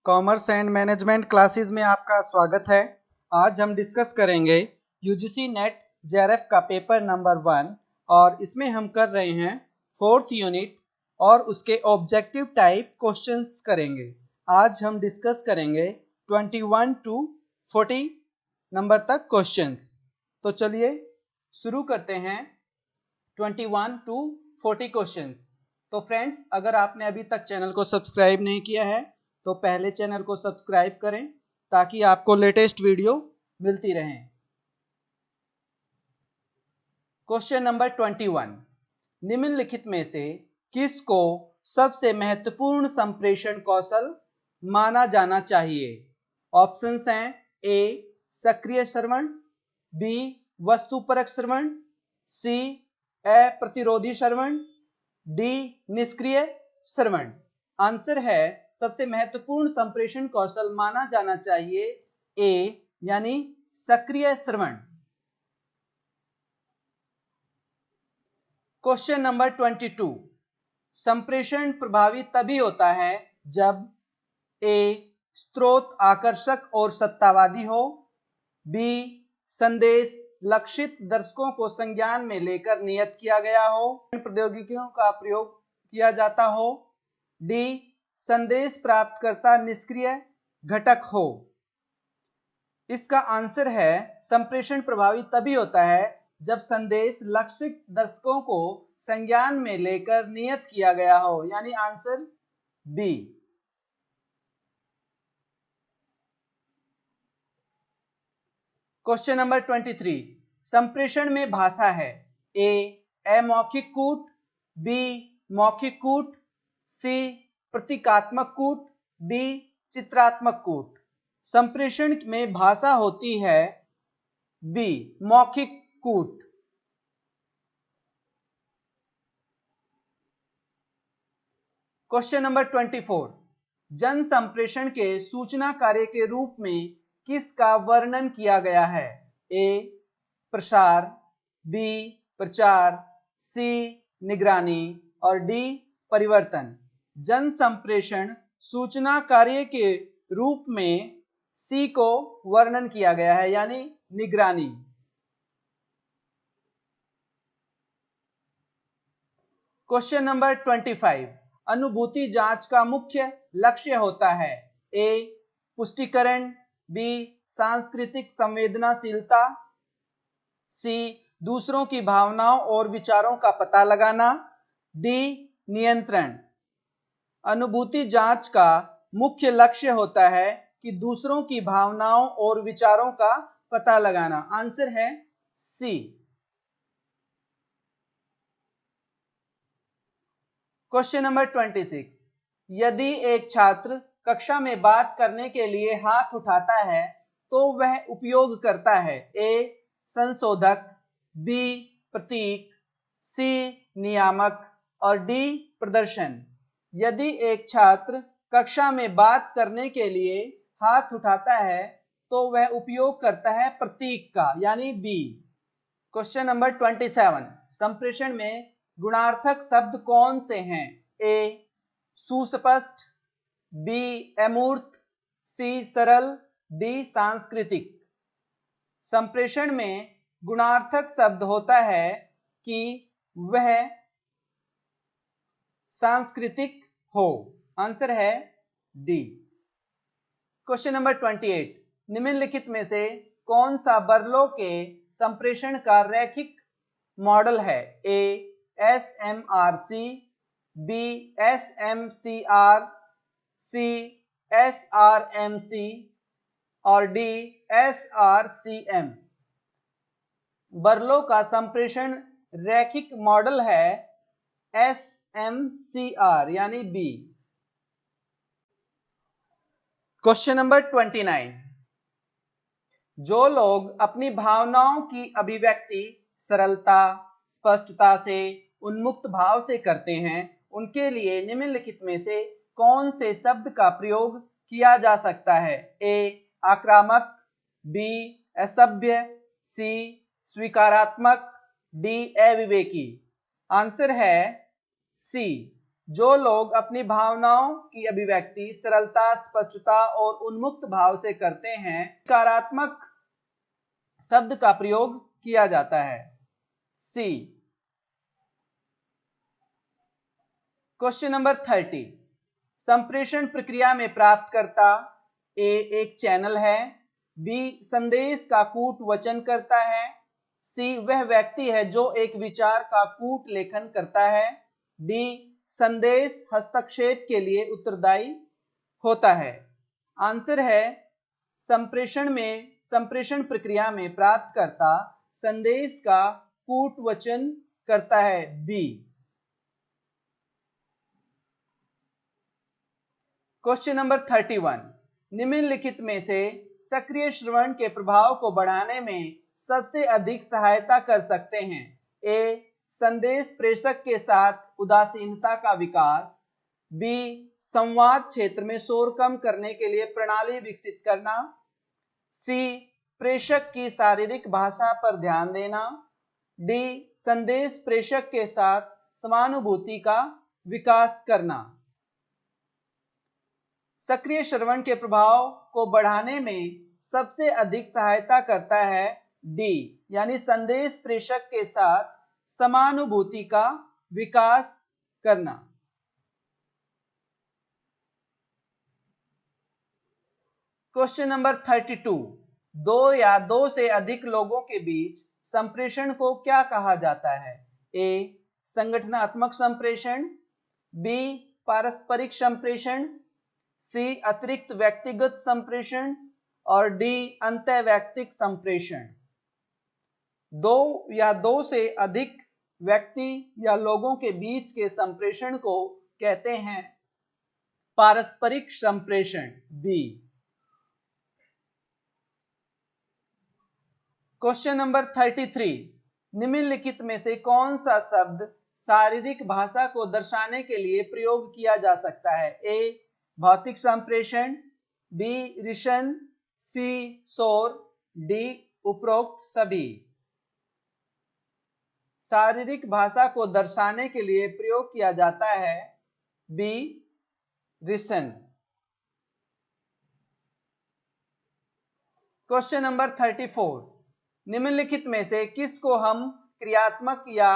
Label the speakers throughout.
Speaker 1: Commerce and management classes में आपका स्वागत है। आज हम डिस्कस करेंगे यूजीसी नेट जेआरएफ का पेपर नंबर 1 और इसमें हम कर रहे हैं 4th यूनिट और उसके ऑब्जेक्टिव टाइप क्वेश्चंस करेंगे। आज हम डिस्कस करेंगे 21 टू 40 नंबर तक क्वेश्चंस। तो चलिए शुरू करते हैं 21 टू 40 क्वेश्चंस। तो फ्रेंड्स, अगर आपने अभी तक चैनल को सब्सक्राइब नहीं किया है तो पहले चैनल को सब्सक्राइब करें ताकि आपको लेटेस्ट वीडियो मिलती रहे। क्वेश्चन नंबर 21, निम्नलिखित में से किसको सबसे महत्वपूर्ण संप्रेषण कौशल माना जाना चाहिए? ऑप्शंस हैं ए सक्रिय श्रवण, बी वस्तुपरक श्रवण, सी अप्रतिरोधी श्रवण, डी निष्क्रिय श्रवण। आंसर है सबसे महत्वपूर्ण संप्रेषण कौशल माना जाना चाहिए ए यानी सक्रिय श्रवण। क्वेश्चन नंबर 22, संप्रेषण प्रभावी तभी होता है जब ए स्रोत आकर्षक और सत्तावादी हो, बी संदेश लक्षित दर्शकों को संज्ञान में लेकर नियत किया गया हो, प्रौद्योगिकियों का प्रयोग किया जाता हो, डी संदेश प्राप्तकर्ता निष्क्रिय घटक हो। इसका आंसर है संप्रेषण प्रभावी तभी होता है जब संदेश लक्षित दर्शकों को संज्ञान में लेकर नियत किया गया हो, यानी आंसर बी। क्वेश्चन नंबर 23, संप्रेषण में भाषा है ए अमौखिक कूट, बी मौखिक कूट, सी प्रतीकात्मक कूट, डी चित्रात्मक कूट। संप्रेषण में भाषा होती है बी मौखिक कूट। क्वेश्चन नंबर 24, जन संप्रेषण के सूचना कार्य के रूप में किसका वर्णन किया गया है? ए प्रसार, बी प्रचार, सी निगरानी और डी परिवर्तन। जन संप्रेषण सूचना कार्य के रूप में सी को वर्णन किया गया है, यानी निगरानी। क्वेश्चन नंबर 25, अनुभूति जांच का मुख्य लक्ष्य होता है ए पुष्टिकरण, बी सांस्कृतिक संवेदनशीलता, सी दूसरों की भावनाओं और विचारों का पता लगाना, डी नियंत्रण। अनुभूति जांच का मुख्य लक्ष्य होता है कि दूसरों की भावनाओं और विचारों का पता लगाना। आंसर है सी। क्वेश्चन नंबर 26, यदि एक छात्र कक्षा में बात करने के लिए हाथ उठाता है तो वह उपयोग करता है ए संशोधक, बी प्रतीक, सी नियामक और डी प्रदर्शन। यदि एक छात्र कक्षा में बात करने के लिए हाथ उठाता है तो वह उपयोग करता है प्रतीक का, यानी बी। क्वेश्चन नंबर 27, संप्रेषण में गुणार्थक शब्द कौन से हैं? ए सुस्पष्ट, बी अमूर्त, सी सरल, डी सांस्कृतिक। संप्रेषण में गुणार्थक शब्द होता है कि वह सांस्कृतिक हो। आंसर है डी। क्वेश्चन नंबर 28, निम्नलिखित में से कौन सा बर्लो के संप्रेषण का रैखिक मॉडल है? ए एसएमआरसी, बी एसएमसीआर, सी एसआरएमसी और डी एसआरसीएम। बर्लो का संप्रेषण रैखिक मॉडल है एसएमसीआर, यानी बी। क्वेश्चन नंबर 29, जो लोग अपनी भावनाओं की अभिव्यक्ति सरलता, स्पष्टता से, उन्मुक्त भाव से करते हैं, उनके लिए निम्नलिखित में से कौन से शब्द का प्रयोग किया जा सकता है? ए आक्रामक, बी असभ्य, सी स्वीकारात्मक, डी अविवेकी। आंसर है सी जो लोग अपनी भावनाओं की अभिव्यक्ति सरलता, स्पष्टता और उन्मुक्त भाव से करते हैं, सकारात्मक शब्द का प्रयोग किया जाता है। सी। Question number 30। संप्रेषण प्रक्रिया में प्राप्तकर्ता ए एक चैनल है, बी संदेश का कूट वचन करता है, सी वह व्यक्ति है जो एक विचार का कूट लेखन करता है, डी संदेश हस्तक्षेप के लिए उत्तरदायी होता है। आंसर है संप्रेषण प्रक्रिया में प्राप्तकर्ता संदेश का कूट वचन करता है, बी। Question number 31। निम्नलिखित में से सक्रिय श्रवण के प्रभाव को बढ़ाने में सबसे अधिक सहायता कर सकते हैं? ए संदेश प्रेषक के साथ उदासीनता का विकास, बी संवाद क्षेत्र में शोर कम करने के लिए प्रणाली विकसित करना, सी प्रेषक की शारीरिक भाषा पर ध्यान देना, डी संदेश प्रेषक के साथ समानुभूति का विकास करना। सक्रिय श्रवण के प्रभाव को बढ़ाने में सबसे अधिक सहायता करता है डी, यानी संदेश प्रेषक के साथ समानुभूति का विकास करना। Question number 32। दो या दो से अधिक लोगों के बीच संप्रेषण को क्या कहा जाता है? ए संगठनात्मक संप्रेषण, बी पारस्परिक संप्रेषण, सी अतिरिक्त व्यक्तिगत संप्रेषण और डी अंतःवैयक्तिक संप्रेषण। दो या दो से अधिक व्यक्ति या लोगों के बीच के संप्रेषण को कहते हैं पारस्परिक संप्रेषण, बी। Question number 33। निम्नलिखित में से कौन सा शब्द शारीरिक भाषा को दर्शाने के लिए प्रयोग किया जा सकता है? ए भौतिक संप्रेषण, बी रिशन, सी शोर, डी उपरोक्त सभी। शारीरिक भाषा को दर्शाने के लिए प्रयोग किया जाता है बी रिशन। Question number 34। निम्नलिखित में से किसको हम क्रियात्मक या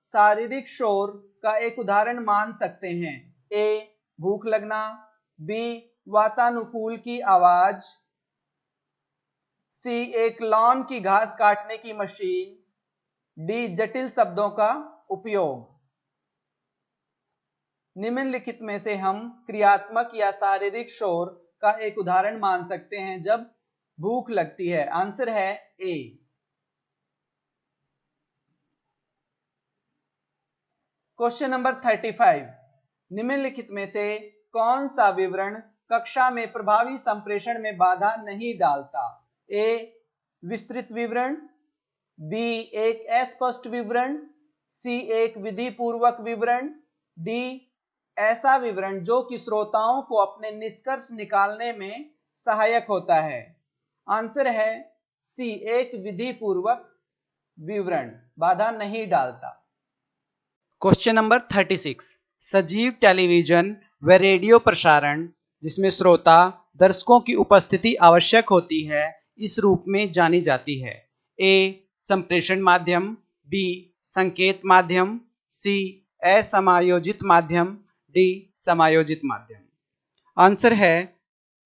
Speaker 1: शारीरिक शोर का एक उदाहरण मान सकते हैं? ए भूख लगना, बी वातानुकूल की आवाज, सी एक लॉन की घास काटने की मशीन, डी जटिल शब्दों का उपयोग। निम्नलिखित में से हम क्रियात्मक या शारीरिक शोर का एक उदाहरण मान सकते हैं जब भूख लगती है। आंसर है ए। Question number 35। निम्नलिखित में से कौन सा विवरण कक्षा में प्रभावी संप्रेषण में बाधा नहीं डालता? ए विस्तृत विवरण, बी एक अस्पष्ट विवरण, सी एक विधि पूर्वक विवरण, डी ऐसा विवरण जो कि श्रोताओं को अपने निष्कर्ष निकालने में सहायक होता है। आंसर है सी एक विधि पूर्वक विवरण बाधा नहीं डालता। Question number 36। सजीव टेलीविजन व रेडियो प्रसारण जिसमें श्रोता दर्शकों की उपस्थिति आवश्यक होती है इस रूप में जानी जाती है? ए संप्रेषण माध्यम, बी संकेत माध्यम, सी असमायोजित माध्यम, डी समायोजित माध्यम। आंसर है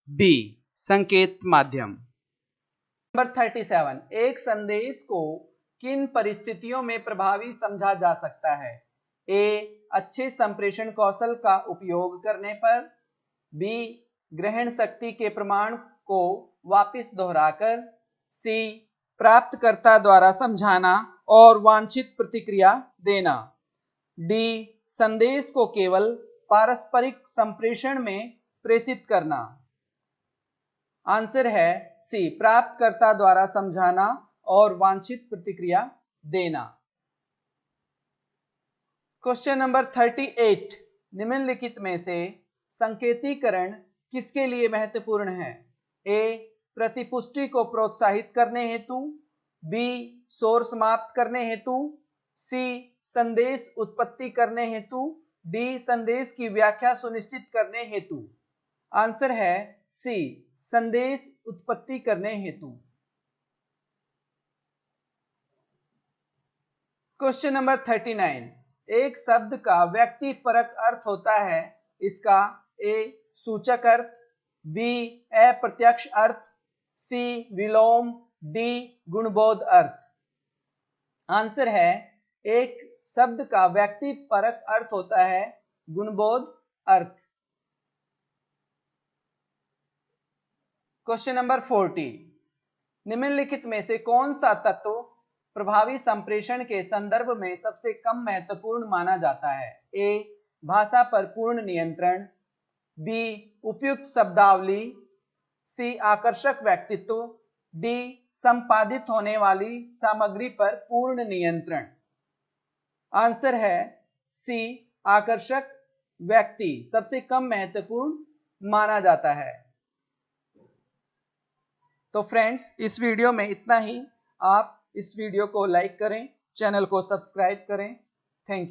Speaker 1: बी संकेत माध्यम। नंबर 37। एक संदेश को किन परिस्थितियों में प्रभावी समझा जा सकता है? ए अच्छे संप्रेषण कौशल का उपयोग करने पर, बी ग्रहण शक्ति के प्रमाण को वापस दोहराकर, सी प्राप्तकर्ता द्वारा समझाना और वांछित प्रतिक्रिया देना, डी संदेश को केवल पारस्परिक संप्रेषण में प्रेषित करना। आंसर है सी प्राप्तकर्ता द्वारा समझाना और वांछित प्रतिक्रिया देना। Question number 38। निम्नलिखित में से संकेतीकरण किसके लिए महत्वपूर्ण है? ए प्रतिपुष्टि को प्रोत्साहित करने हेतु, बी शोर समाप्त करने हेतु, सी संदेश उत्पत्ति करने हेतु, डी संदेश की व्याख्या सुनिश्चित करने हेतु। आंसर है सी संदेश उत्पत्ति करने हेतु। क्वेश्चन नंबर 39, एक शब्द का व्यक्तिपरक अर्थ होता है इसका ए सूचक अर्थ, बी अप्रत्यक्ष अर्थ, सी विलोम, डी गुणबोध अर्थ। आंसर है एक शब्द का व्यक्तिपरक अर्थ होता है गुणबोध अर्थ। क्वेश्चन नंबर 40, निम्नलिखित में से कौन सा तत्व प्रभावी संप्रेषण के संदर्भ में सबसे कम महत्वपूर्ण माना जाता है। ए भाषा पर पूर्ण नियंत्रण, बी उपयुक्त शब्दावली, सी आकर्षक व्यक्तित्व, डी संपादित होने वाली सामग्री पर पूर्ण नियंत्रण। आंसर है सी आकर्षक व्यक्ति सबसे कम महत्वपूर्ण माना जाता है। तो फ्रेंड्स इस वीडियो में इतना ही। आप इस वीडियो को लाइक करें, चैनल को सब्सक्राइब करें। Thank you.